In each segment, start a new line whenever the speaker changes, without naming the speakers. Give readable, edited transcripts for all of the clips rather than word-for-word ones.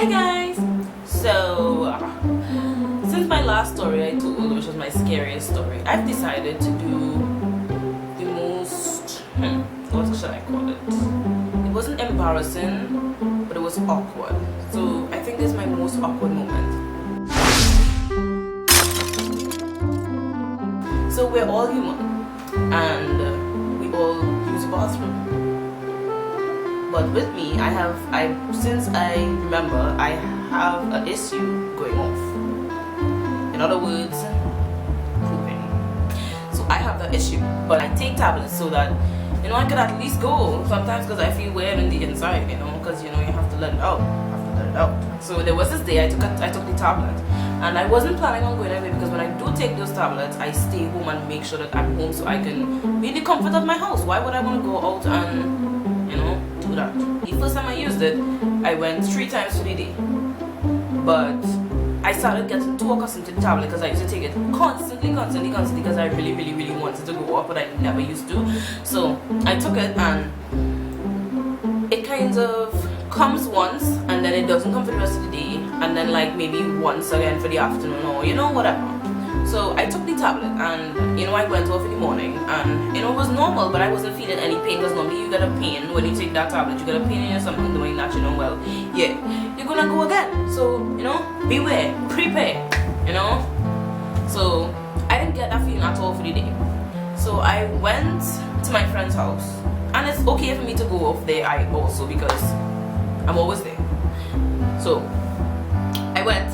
Hi guys! So, since my last story I told, which was my scariest story, I've decided to do the most, what should I call it? It wasn't embarrassing, but it was awkward. So, I think this is my most awkward moment. So, we're all human, and we all use a bathroom. But with me, since I remember, I have an issue going off. In other words, pooping. So I have that issue, but I take tablets so that, I could at least go sometimes because I feel weird on the inside, because, you have to let it out. So there was this day I took the tablet, and I wasn't planning on going away because when I do take those tablets, I stay home and make sure that I'm home so I can be in the comfort of my house. Why would I want to go out and, do that? The first time I used it, I went 3 times for the day. But I started getting too accustomed to the tablet because I used to take it constantly because I really wanted to go up, but I never used to. So I took it and it kind of comes once and then it doesn't come for the rest of the day, and then like maybe once again for the afternoon or whatever. So I took the tablet and I went off in the morning and it was normal, but I wasn't feeling any pain because normally you get a pain when you take that tablet. You get a pain in your stomach knowing that well, yeah, you're gonna go again. So beware, prepare, So I didn't get that feeling at all for the day. So I went to my friend's house, and it's okay for me to go off there also because I'm always there. So I went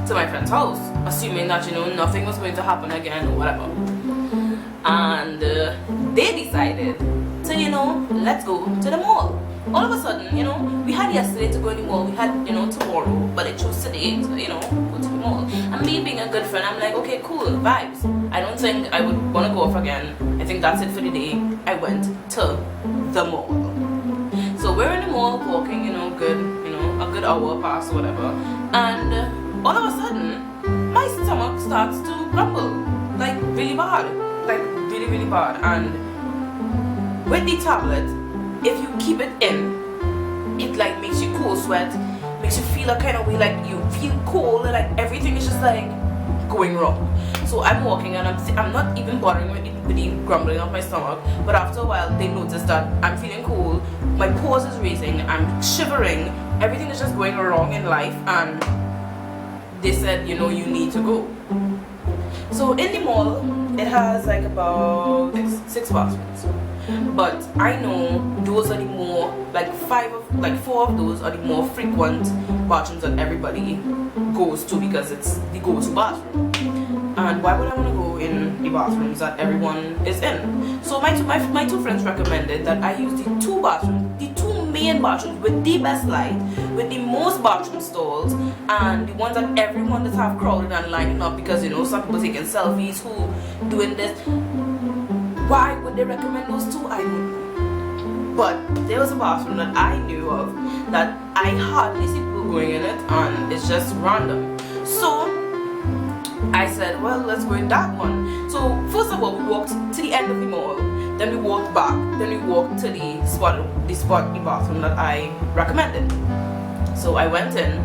to my friend's house assuming that nothing was going to happen again or whatever, and they decided to let's go to the mall. All of a sudden, we had yesterday to go to the mall, we had tomorrow, but they chose today to go to the mall. And me being a good friend, I'm like, okay, cool, vibes. I don't think I would want to go off again. I think that's it for the day. I went to the mall. So we're in the mall walking, a good hour past or whatever, and all of a sudden my stomach starts to grumble, like really bad, like really bad. And with the tablet, if you keep it in, it like makes you cold sweat, makes you feel a kind of way, like you feel cold, like everything is just like going wrong. So I'm walking and I'm not even bothering with the grumbling of my stomach, but after a while they notice that I'm feeling cold, my pulse is raising, I'm shivering, everything is just going wrong in life, and they said, you need to go. So in the mall, it has like about 6 bathrooms. But I know those are the more, like 4 of those are the more frequent bathrooms that everybody goes to because it's the go-to bathroom. And why would I want to go in the bathrooms that everyone is in? So my two friends recommended that I use the 2 main bathrooms with the best light, with the most bathroom stalls, and the ones that everyone that have crowded and lining up because some people taking selfies, who doing this. Why would they recommend those 2? I don't know. But there was a bathroom that I knew of that I hardly see people going in it, and it's just random. So I said, well, let's go in that one. So first of all, we walked to the end of the mall, then we walked back, then we walked to the bathroom that I recommended. So I went in.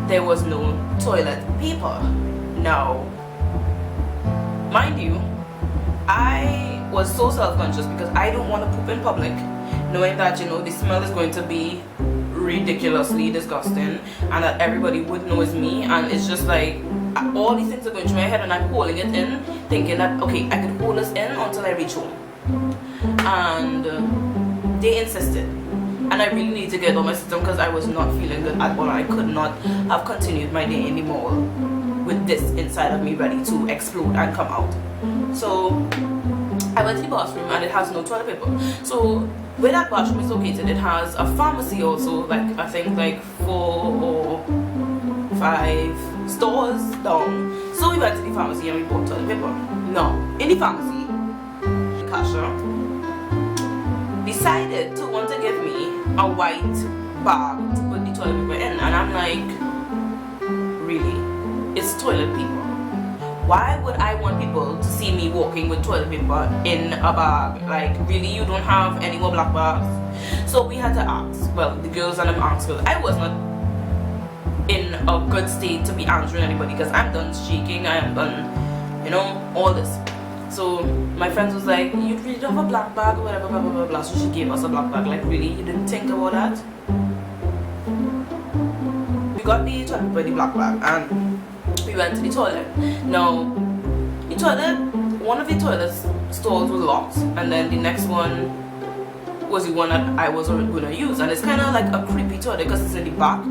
There was no toilet paper. Now, mind you, I was so self-conscious because I don't want to poop in public, knowing that the smell is going to be ridiculously disgusting and that everybody would know it's me, and it's just like all these things are going through my head and I'm holding it in, thinking that okay, I could hold this in until I reach home. And they insisted, and I really need to get on my system because I was not feeling good at all. I could not have continued my day in the mall with this inside of me ready to explode and come out. So I went to the bathroom and it has no toilet paper. So where that bathroom is located, it has a pharmacy also, like I think like 4 or 5 stores down. So we went to the pharmacy and we bought toilet paper. Now, in the pharmacy, the cashier decided to want to give me a white bag to put the toilet paper in, and I'm like, really? It's toilet paper. Why would I want people to see me walking with toilet paper in a bag? Like, really, you don't have any more black bags? So we had to ask, well, the girls and them asked, because I was not in a good state to be answering anybody because I'm done shaking, I am done, you know, all this. So my friends was like, you really don't have a black bag or whatever, blah blah blah blah. So she gave us a black bag. Like, really, you didn't think about that? We got the toilet by the black bag and we went to the toilet. Now the toilet, one of the toilet stalls was locked, and then the next one was the one that I was going to use, and it's kind of like a creepy toilet because it's in the back.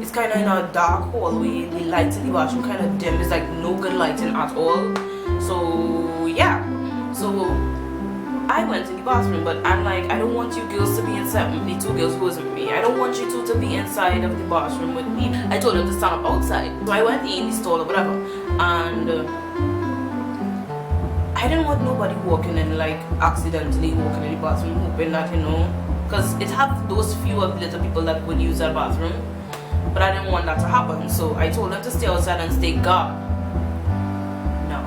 It's kind of in a dark hallway. The lights in the bathroom kind of dim. It's like no good lighting at all. So yeah, so I went in the bathroom, but I'm like, I don't want you girls to be inside with me, 2 girls who was with me. I don't want you two to be inside of the bathroom with me. I told them to stand up outside. So I went in the stall or whatever, and I didn't want nobody walking in, like accidentally walking in the bathroom, hoping that, you know, because it had those few of the little people that would use that bathroom, but I didn't want that to happen. So I told them to stay outside and stay guard. Now,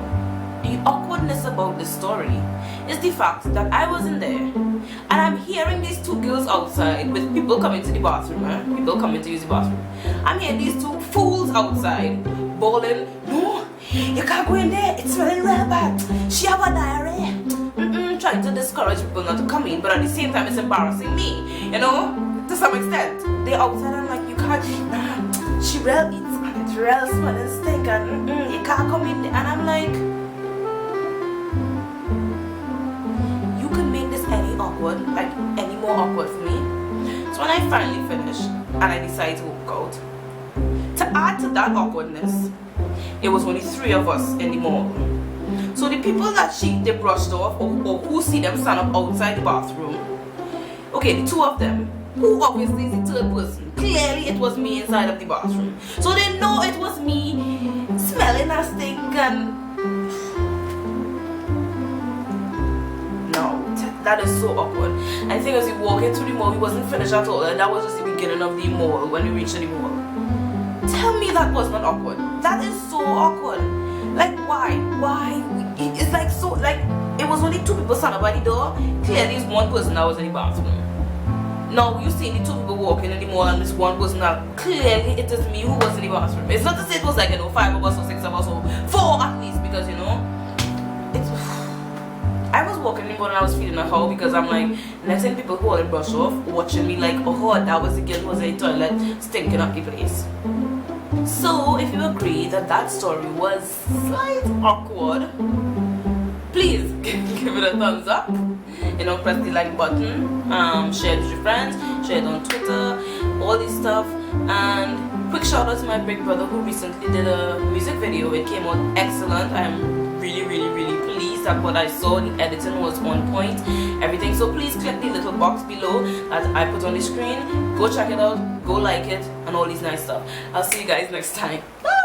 the awkwardness about this story is the fact that I wasn't there, and I'm hearing these 2 girls outside with people coming to the bathroom, people coming to use the bathroom. I'm hearing these 2 fools outside bawling, no, you can't go in there, it's smelling real bad, she have a diarrhea. Trying to discourage people not to come in, but at the same time it's embarrassing me, you know, to some extent. They're outside and like, you can't, nah, she real eats and it's real smelling stink, and you can't come in there. And I'm like, you can make this any awkward, like any more awkward for me. So when I finally finished and I decided to walk out, to add to that awkwardness, it was only 3 of us in the mall. So the people that they brushed off, or who see them stand up outside the bathroom, okay, the 2 of them, who obviously is the 3rd person, clearly it was me inside of the bathroom. So they know it was me smelling a stink, and no, that is so awkward. I think as we walked into the mall, we wasn't finished at all, and that was just the beginning of the mall when we reached the mall. Tell me that was not awkward. That is so awkward. Like, why? It's like, so, like, it was only 2 people standing by the door. Clearly it's 1 person that was in the bathroom. Now you see the 2 people walking in the mall and this 1 person that clearly it is me who was in the bathroom. It's not to say it was like, you know, 5 of us or 6 of us or 4 at least, because, you know, it's, I was walking in the mall and I was feeling like how, because I'm like, next thing people who already brush off watching me like, oh, that was the girl who was in the toilet stinking up the place. So if you agree that that story was slightly awkward, please give it a thumbs up, you know, press the like button, share it with your friends, share it on Twitter, all this stuff. And quick shout out to my big brother who recently did a music video. It came out excellent. I am really pleased that what I saw, the editing was on point, everything. So please click the little box below that I put on the screen, go check it out, go like it, and all these nice stuff. I'll see you guys next time. Bye.